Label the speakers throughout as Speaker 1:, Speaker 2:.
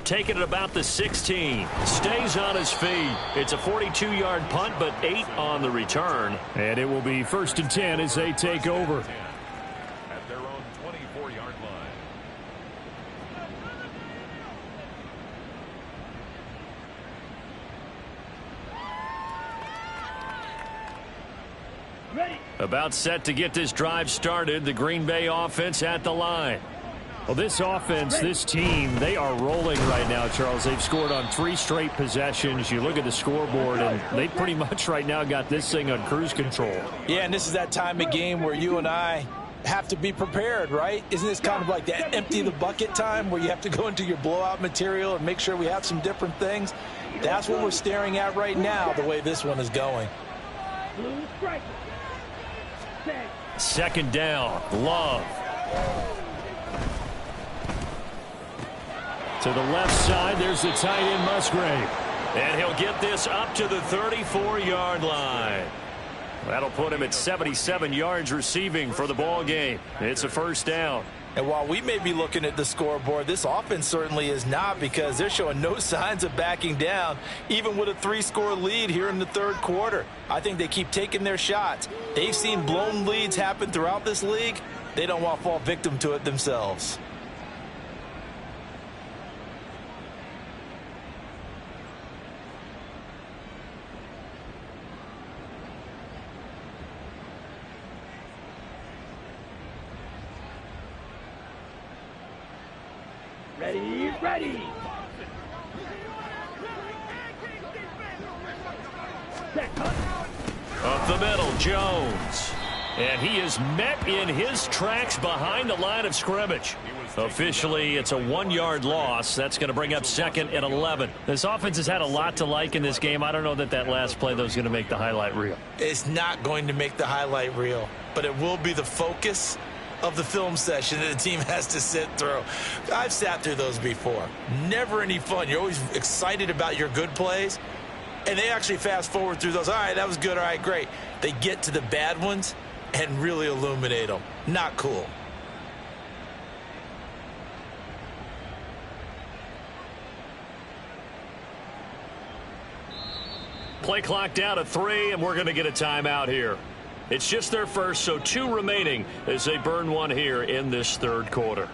Speaker 1: take it at about the 16. Stays on his feet. It's a 42-yard punt, but 8 on the return.
Speaker 2: And it will be 1st and 10 as they take over.
Speaker 3: At their own 24-yard line.
Speaker 1: About set to get this drive started. The Green Bay offense at the line.
Speaker 2: Well, this offense, this team, they are rolling right now, Charles. They've scored on 3 straight possessions. You look at the scoreboard, and they pretty much right now got this thing on cruise control.
Speaker 4: Yeah, and this is that time of game where you and I have to be prepared, right? Isn't this kind of like that empty the bucket time where you have to go into your blowout material and make sure we have some different things? That's what we're staring at right now, the way this one is going.
Speaker 1: 2nd down, Love.
Speaker 2: To the left side, there's the tight end, Musgrave.
Speaker 1: And he'll get this up to the 34-yard line. That'll put him at 77 yards receiving for the ball game. It's a 1st down.
Speaker 4: And while we may be looking at the scoreboard, this offense certainly is not, because they're showing no signs of backing down, even with a 3-score lead here in the 3rd quarter. I think they keep taking their shots. They've seen blown leads happen throughout this league. They don't want to fall victim to it themselves.
Speaker 5: Ready.
Speaker 1: Up the middle, Jones. And he is met in his tracks behind the line of scrimmage. Officially, it's a 1-yard loss. That's going to bring up 2nd and 11.
Speaker 2: This offense has had a lot to like in this game. I don't know that last play, though, is going to make the highlight reel.
Speaker 4: It's not going to make the highlight reel, but it will be the focus of the film session that the team has to sit through. I've sat through those before. Never any fun. You're always excited about your good plays, and they actually fast forward through those. All right, that was good. All right, great. They get to the bad ones and really illuminate them. Not cool.
Speaker 1: Play clock down to 3, and we're going to get a timeout here. It's just their first, so 2 remaining as they burn one here in this 3rd quarter.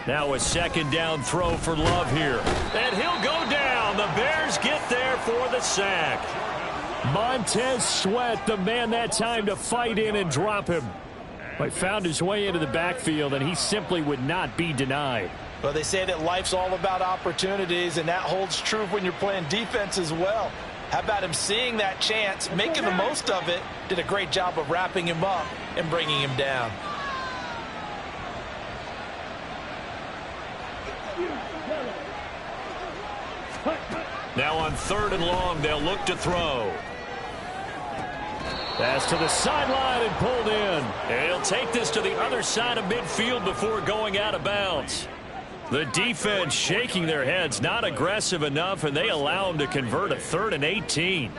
Speaker 1: Now a 2nd down throw for Love here. And he'll go down. The Bears get there for the sack.
Speaker 2: Montez Sweat, the man that time to fight in and drop him. He found his way into the backfield, and he simply would not be denied.
Speaker 4: Well, they say that life's all about opportunities, and that holds true when you're playing defense as well. How about him seeing that chance, making the most of it, did a great job of wrapping him up and bringing him down.
Speaker 1: Now on 3rd and long, they'll look to throw.
Speaker 2: Pass to the sideline and pulled in.
Speaker 1: And he'll take this to the other side of midfield before going out of bounds. The defense shaking their heads, not aggressive enough, and they allow him to convert a 3rd and 18.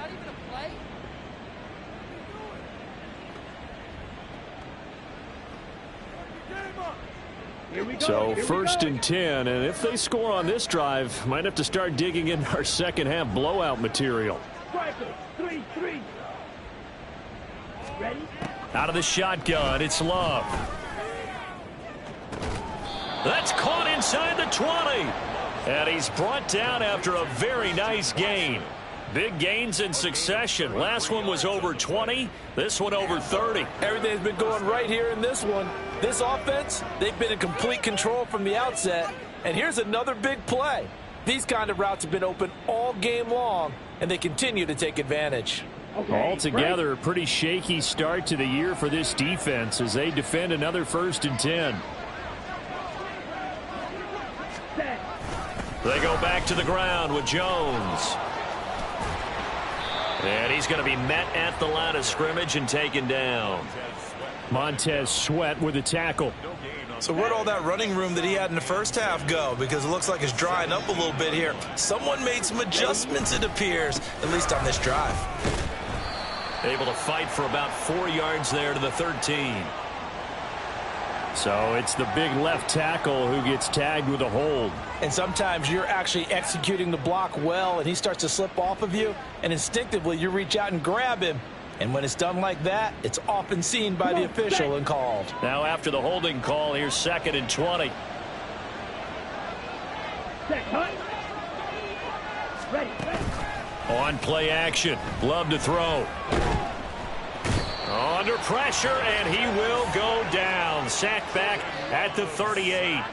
Speaker 2: So 1st and 10, and if they score on this drive, might have to start digging in our 2nd half blowout material.
Speaker 5: 3-3. Ready?
Speaker 1: Out of the shotgun, it's Love. That's caught inside the 20. And he's brought down after a very nice gain. Big gains in succession. Last one was over 20. This one over 30.
Speaker 4: Everything's been going right here in this one. This offense, they've been in complete control from the outset. And here's another big play. These kind of routes have been open all game long, and they continue to take advantage.
Speaker 2: Altogether, a pretty shaky start to the year for this defense as they defend another 1st and 10.
Speaker 1: They go back to the ground with Jones. And he's going to be met at the line of scrimmage and taken down.
Speaker 2: Montez Sweat with a tackle.
Speaker 4: So where'd all that running room that he had in the first half go? Because it looks like it's drying up a little bit here. Someone made some adjustments, it appears, at least on this drive.
Speaker 1: Able to fight for about 4 yards there to the 13.
Speaker 2: So it's the big left tackle who gets tagged with a hold.
Speaker 6: And sometimes you're actually executing the block well, and he starts to slip off of you, and instinctively you reach out and grab him. And when it's done like that, it's often seen by the official and called.
Speaker 1: Now after the holding call, here's 2nd and 20.
Speaker 5: Set, cut. Ready.
Speaker 1: On play action. Love to throw. Under pressure, and he will go down. Sacked back at the 38.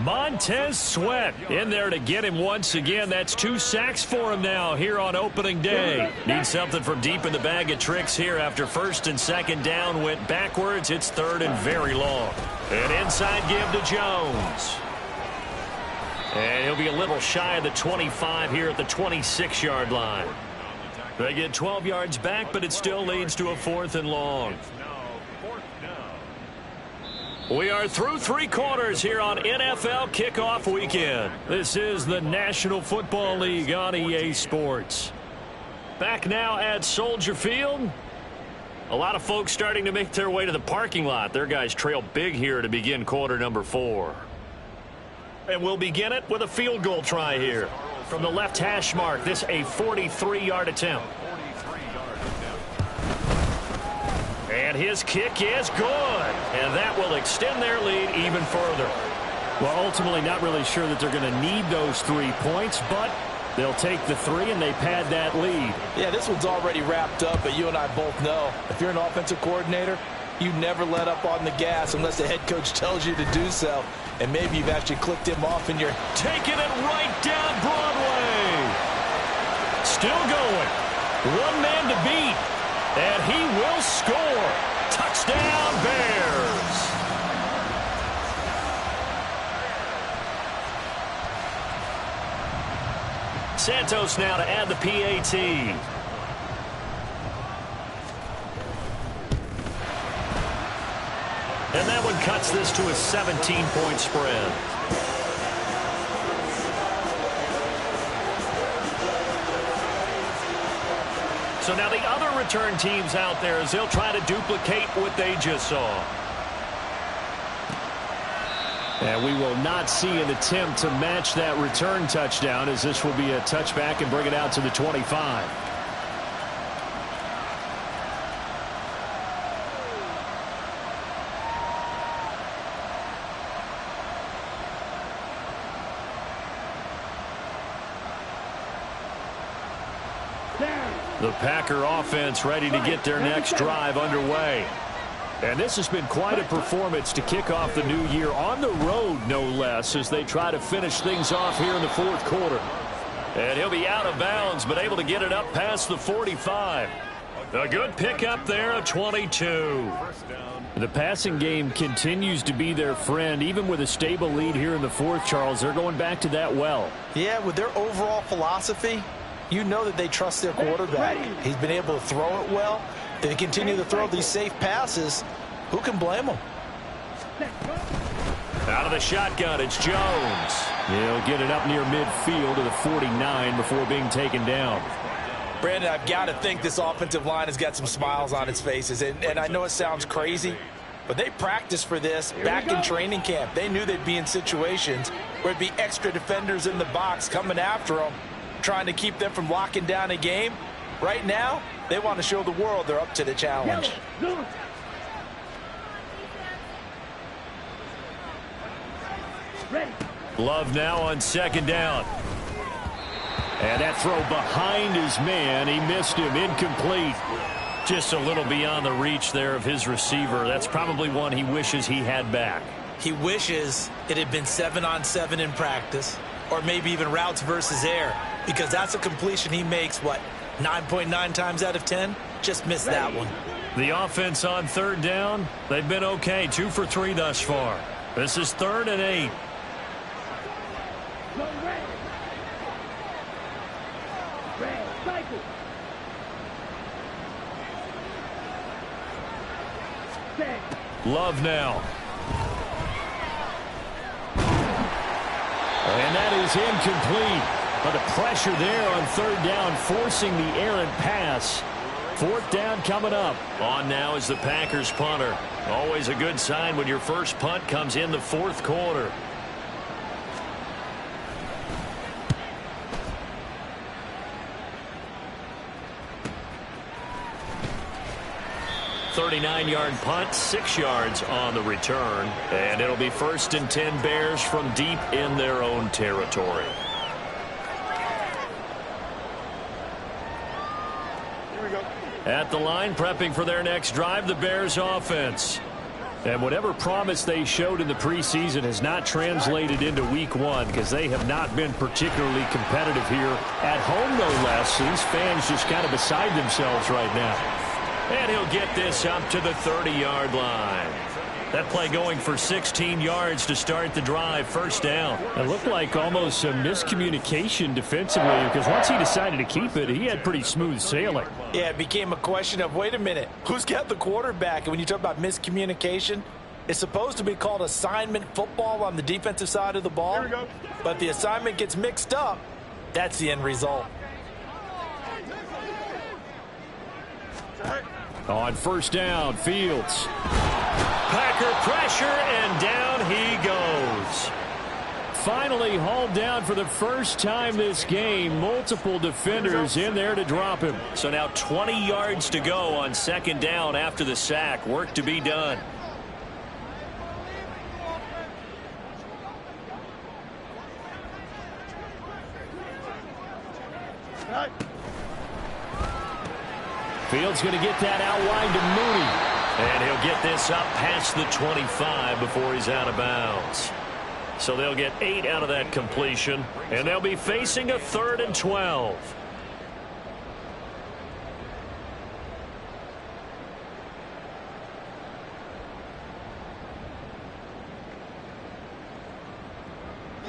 Speaker 1: Montez Sweat in there to get him once again. That's 2 sacks for him now here on opening day. Needs something from deep in the bag of tricks here after 1st and 2nd down went backwards. It's 3rd and very long. An inside give to Jones. And he'll be a little shy of the 25 here at the 26-yard line. They get 12 yards back, but it still leads to a 4th and long. We are through 3 quarters here on NFL Kickoff Weekend. This is the National Football League on EA Sports. Back now at Soldier Field. A lot of folks starting to make their way to the parking lot. Their guys trail big here to begin quarter number 4. And we'll begin it with a field goal try here. From the left hash mark, this a 43-yard attempt. And his kick is good. And that will extend their lead even further.
Speaker 2: Well, ultimately not really sure that they're going to need those 3 points, but they'll take the 3 and they pad that lead.
Speaker 6: Yeah, this one's already wrapped up, but you and I both know if you're an offensive coordinator, you never let up on the gas unless the head coach tells you to do so. And maybe you've actually clicked him off and you're
Speaker 1: taking it right down Broadway. Still going. 1 man to beat. And he will score. Touchdown, Bears. Santos now to add the PAT. And that one cuts this to a 17-point spread. So now the other return teams out there as they'll try to duplicate what they just saw.
Speaker 2: And we will not see an attempt to match that return touchdown, as this will be a touchback and bring it out to the 25. The Packer offense ready to get their next drive underway. And this has been quite a performance to kick off the new year on the road, no less, as they try to finish things off here in the 4th quarter.
Speaker 1: And he'll be out of bounds, but able to get it up past the 45. A good pickup there, a 22.
Speaker 2: The passing game continues to be their friend, even with a stable lead here in the 4th, Charles. They're going back to that well.
Speaker 6: Yeah, with their overall philosophy, you know that they trust their quarterback. He's been able to throw it well. They continue to throw these safe passes. Who can blame them?
Speaker 1: Out of the shotgun, it's Jones.
Speaker 2: He'll get it up near midfield to the 49 before being taken down.
Speaker 6: Brandon, I've got to think this offensive line has got some smiles on its faces. And I know it sounds crazy, but they practiced for this back in training camp. They knew they'd be in situations where it'd be extra defenders in the box coming after them, trying to keep them from locking down a game. Right now, they want to show the world they're up to the challenge.
Speaker 1: Love now on 2nd down.
Speaker 2: And that throw behind his man. He missed him. Incomplete.
Speaker 1: Just a little beyond the reach there of his receiver. That's probably one he wishes he had back.
Speaker 4: He wishes it had been 7-on-7 in practice, or maybe even routes versus air, because that's a completion he makes, what, 9.9 times out of 10? Just missed that one.
Speaker 1: The offense on 3rd down, they've been okay. 2 for 3 thus far. This is 3rd and 8. Love now.
Speaker 2: And that is incomplete. But the pressure there on third down, forcing the errant pass. Fourth down coming up.
Speaker 1: On now is the Packers punter. Always a good sign when your first punt comes in the fourth quarter. .39-yard punt, 6 yards on the return. And it'll be 1st and 10 Bears from deep in their own territory. At the line, prepping for their next drive, the Bears offense. And whatever promise they showed in the preseason has not translated into week 1 because they have not been particularly competitive here at home, no less. So these fans just kind of beside themselves right now. And he'll get this up to the 30-yard line. That play going for 16 yards to start the drive, first down.
Speaker 2: It looked like almost a miscommunication defensively because once he decided to keep it, he had pretty smooth sailing.
Speaker 6: Yeah, it became a question of, wait a minute, who's got the quarterback? And when you talk about miscommunication, it's supposed to be called assignment football on the defensive side of the ball. But the assignment gets mixed up. That's the end result.
Speaker 2: On first down, Fields.
Speaker 1: Packer pressure, and down he goes.
Speaker 2: Finally hauled down for the first time this game. Multiple defenders in there to drop him.
Speaker 1: So now 20 yards to go on second down after the sack. Work to be done.
Speaker 2: Fields going to get that out wide to Mooney.
Speaker 1: And he'll get this up past the 25 before he's out of bounds. So they'll get 8 out of that completion, and they'll be facing a 3rd and 12.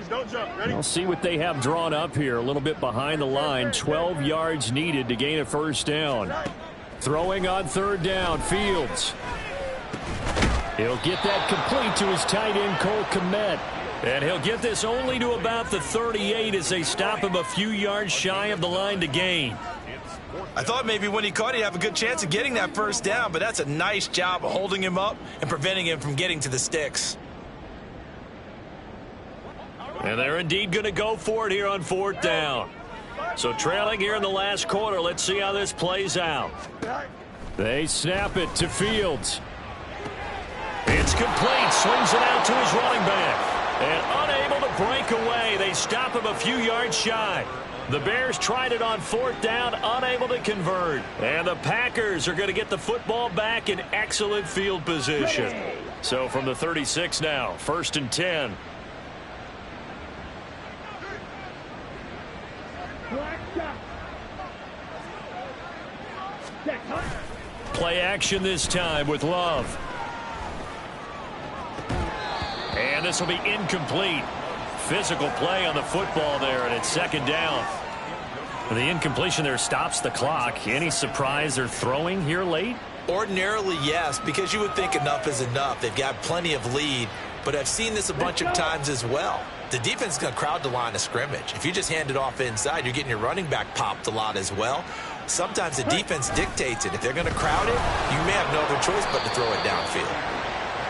Speaker 3: Don't jump. Ready?
Speaker 2: We'll see what they have drawn up here. A little bit behind the line. 12 yards needed to gain a first down. Throwing on third down, Fields. He'll get that complete to his tight end, Cole Kmet.
Speaker 1: And he'll get this only to about the 38 as they stop him a few yards shy of the line to gain.
Speaker 6: I thought maybe when he caught it, he'd have a good chance of getting that first down, but that's a nice job of holding him up and preventing him from getting to the sticks.
Speaker 1: And they're indeed going to go for it here on fourth down. So trailing here in the last quarter. Let's see how this plays out.
Speaker 2: They snap it to Fields.
Speaker 1: It's complete. Swings it out to his running back. And unable to break away. They stop him a few yards shy. The Bears tried it on fourth down, unable to convert. And the Packers are going to get the football back in excellent field position. So from the 36 now, 1st and 10. Play action this time with Love. And this will be incomplete. Physical play on the football there, and it's second down. The incompletion there stops the clock. Any surprise they're throwing here late?
Speaker 6: Ordinarily, yes, because you would think enough is enough. They've got plenty of lead, but I've seen this a bunch of times as well. The defense is going to crowd the line of scrimmage. If you just hand it off inside, you're getting your running back popped a lot as well. Sometimes the defense dictates it. If they're going to crowd it, you may have no other choice but to throw it downfield.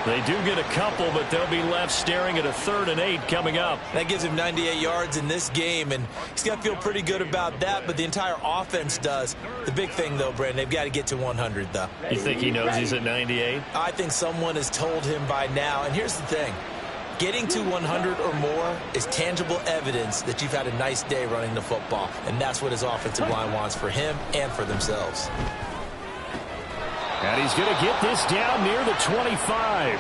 Speaker 1: They do get a couple, but they'll be left staring at a 3rd and 8 coming up.
Speaker 6: That gives him 98 yards in this game, and he's got to feel pretty good about that, but the entire offense does. The big thing, though, Brandon, they've got to get to 100, though.
Speaker 1: You think he knows he's at 98?
Speaker 6: I think someone has told him by now, and here's the thing. Getting to 100 or more is tangible evidence that you've had a nice day running the football, and that's what his offensive line wants for him and for themselves.
Speaker 2: And he's going to get this down near the 25.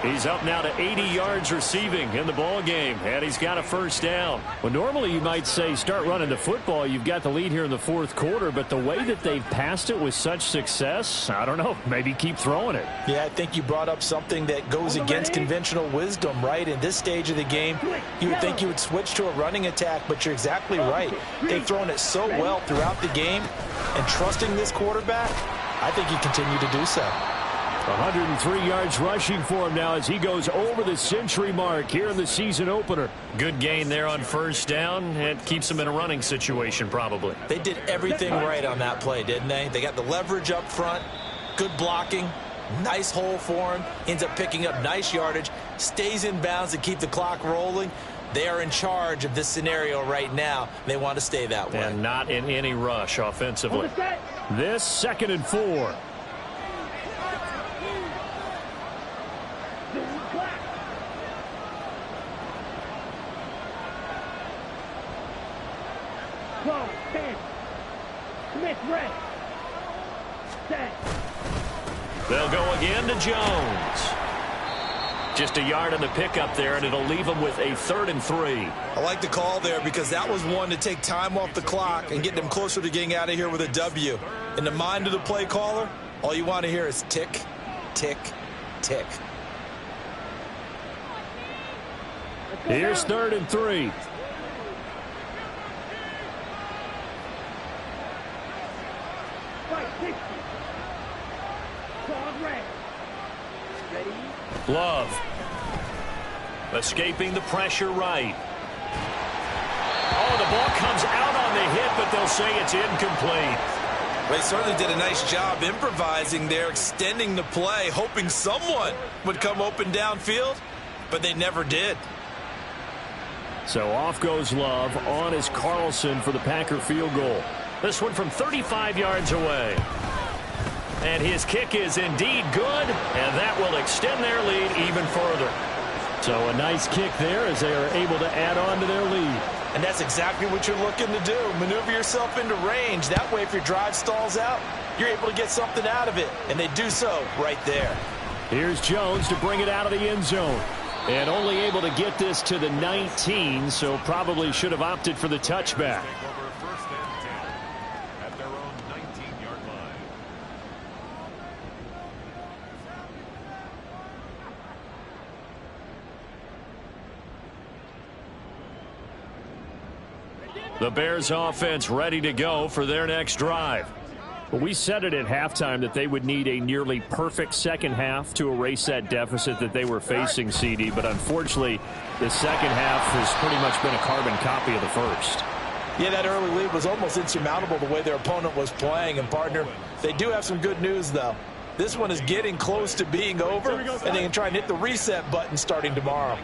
Speaker 1: He's up now to 80 yards receiving in the ball game, and he's got a first down.
Speaker 2: Well, normally you might say start running the football. You've got the lead here in the fourth quarter, but the way that they've passed it with such success, I don't know, maybe keep throwing it.
Speaker 6: Yeah, I think you brought up something that goes against conventional wisdom, right? In this stage of the game, you would think you would switch to a running attack, but you're exactly right. They've thrown it so well throughout the game, and trusting this quarterback, I think you continue to do so.
Speaker 2: 103 yards rushing for him now as he goes over the century mark here in the season opener.
Speaker 1: Good gain there on first down. It keeps them in a running situation probably.
Speaker 6: They did everything right on that play, didn't they? They got the leverage up front, good blocking, nice hole for him, ends up picking up nice yardage, stays in bounds to keep the clock rolling. They are in charge of this scenario right now. They want to stay that way.
Speaker 1: And not in any rush offensively.
Speaker 2: This 2nd and 4.
Speaker 5: Smith ready. Set.
Speaker 1: They'll go again to Jones. Just a yard on the pickup there, and it'll leave them with a 3rd and 3.
Speaker 6: I like the call there because that was one to take time off the clock and get them closer to getting out of here with a W. In the mind of the play caller, all you want to hear is tick, tick, tick.
Speaker 2: Here's 3rd and 3.
Speaker 1: Love. Escaping the pressure right. Oh, the ball comes out on the hit, but they'll say it's incomplete.
Speaker 6: They certainly did a nice job improvising there, extending the play, hoping someone would come open downfield, but they never did.
Speaker 2: So off goes Love. On is Carlson for the Packer field goal.
Speaker 1: This one from 35 yards away. And his kick is indeed good, and that will extend their lead even further.
Speaker 2: So a nice kick there as they are able to add on to their lead.
Speaker 6: And that's exactly what you're looking to do. Maneuver yourself into range. That way, if your drive stalls out, you're able to get something out of it. And they do so right there.
Speaker 2: Here's Jones to bring it out of the end zone. And only able to get this to the 19, so probably should have opted for the touchback.
Speaker 1: The Bears offense ready to go for their next drive.
Speaker 2: Well, we said it at halftime that they would need a nearly perfect second half to erase that deficit that they were facing, CD. But unfortunately, the second half has pretty much been a carbon copy of the first.
Speaker 6: Yeah, that early lead was almost insurmountable the way their opponent was playing. And, partner, they do have some good news, though. This one is getting close to being over, and they can try and hit the reset button starting tomorrow.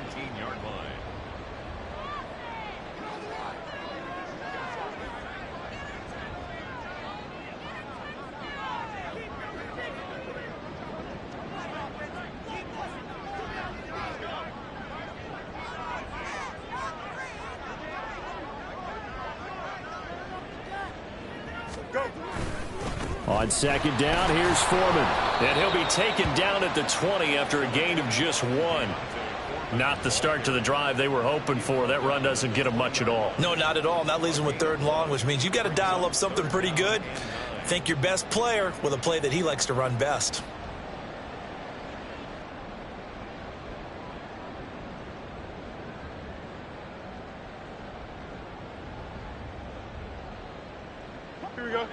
Speaker 2: On second down, here's Foreman.
Speaker 1: And he'll be taken down at the 20 after a gain of just 1. Not the start to the drive they were hoping for. That run doesn't get them much at all.
Speaker 6: No, not at all. And that leaves them with 3rd and long, which means you got to dial up something pretty good. Think your best player with a play that he likes to run best.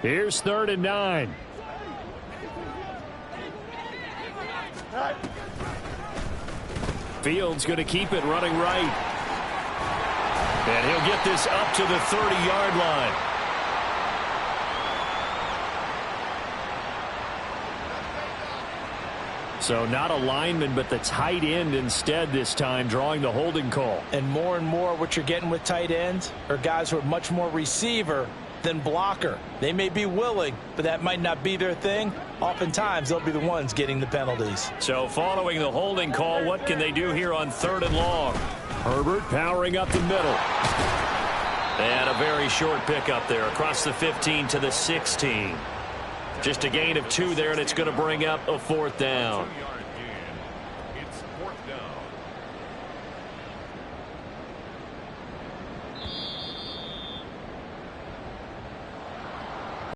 Speaker 2: Here's 3rd and 9. Fields going to keep it running right.
Speaker 1: And he'll get this up to the 30-yard line.
Speaker 2: So not a lineman, but the tight end instead this time, drawing the holding call.
Speaker 6: And more what you're getting with tight ends are guys who are much more receiver than blocker. They may be willing, but that might not be their thing. Oftentimes, they'll be the ones getting the penalties.
Speaker 1: So following the holding call, what can they do here on 3rd and long?
Speaker 2: Herbert powering up the middle.
Speaker 1: And a very short pickup there across the 15 to the 16. Just a gain of 2 there, and it's going to bring up a 4th down.